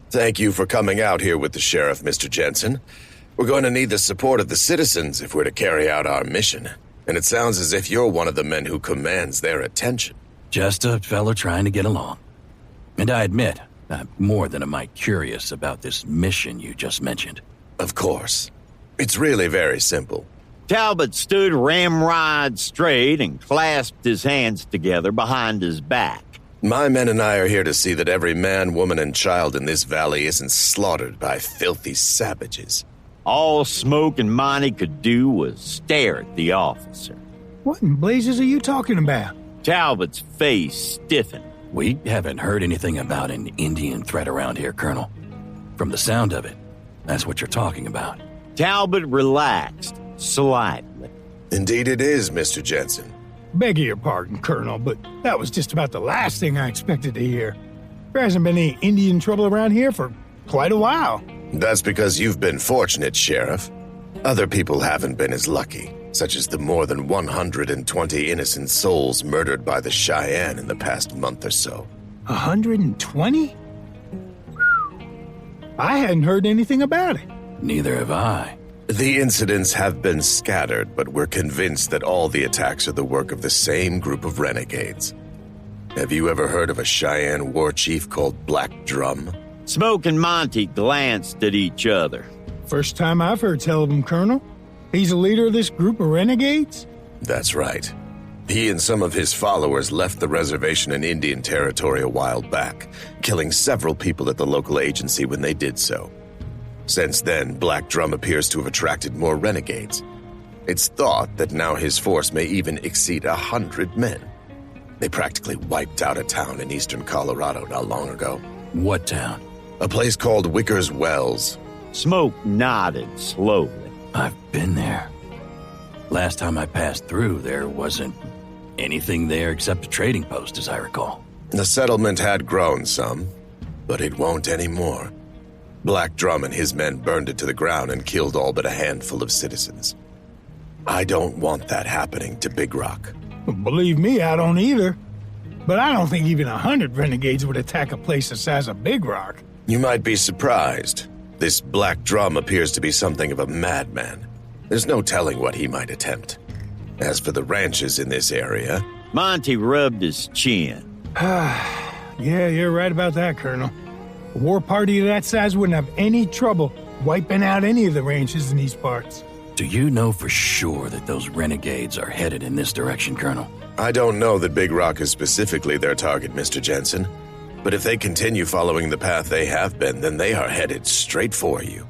Thank you for coming out here with the sheriff, Mr. Jensen. We're going to need the support of the citizens if we're to carry out our mission. And it sounds as if you're one of the men who commands their attention. Just a fella trying to get along. And I admit, I'm more than a mite curious about this mission you just mentioned. Of course. It's really very simple. Talbot stood ramrod straight and clasped his hands together behind his back. My men and I are here to see that every man, woman, and child in this valley isn't slaughtered by filthy savages. All Smoke and Monty could do was stare at the officer. What in blazes are you talking about? Talbot's face stiffened. We haven't heard anything about an Indian threat around here, Colonel. From the sound of it, that's what you're talking about. Talbot relaxed slightly. Indeed it is, Mr. Jensen. Beg your pardon, Colonel, but that was just about the last thing I expected to hear. There hasn't been any Indian trouble around here for quite a while. That's because you've been fortunate, Sheriff. Other people haven't been as lucky, such as the more than 120 innocent souls murdered by the Cheyenne in the past month or so. 120? I hadn't heard anything about it. Neither have I. The incidents have been scattered, but we're convinced that all the attacks are the work of the same group of renegades. Have you ever heard of a Cheyenne war chief called Black Drum? Smoke and Monty glanced at each other. First time I've heard tell of him, Colonel. He's the leader of this group of renegades? That's right. He and some of his followers left the reservation in Indian Territory a while back, killing several people at the local agency when they did so. Since then, Black Drum appears to have attracted more renegades. It's thought that now his force may even exceed 100 men. They practically wiped out a town in eastern Colorado not long ago. What town? A place called Wicker's Wells. Smoke nodded slowly. I've been there. Last time I passed through, there wasn't anything there except a trading post, as I recall. The settlement had grown some, but it won't anymore. Black Drum and his men burned it to the ground and killed all but a handful of citizens. I don't want that happening to Big Rock. Believe me, I don't either. But I don't think even 100 renegades would attack a place the size of Big Rock. You might be surprised. This Black Drum appears to be something of a madman. There's no telling what he might attempt. As for the ranches in this area... Monty rubbed his chin. Yeah, you're right about that, Colonel. A war party of that size wouldn't have any trouble wiping out any of the ranches in these parts. Do you know for sure that those renegades are headed in this direction, Colonel? I don't know that Big Rock is specifically their target, Mr. Jensen. But if they continue following the path they have been, then they are headed straight for you.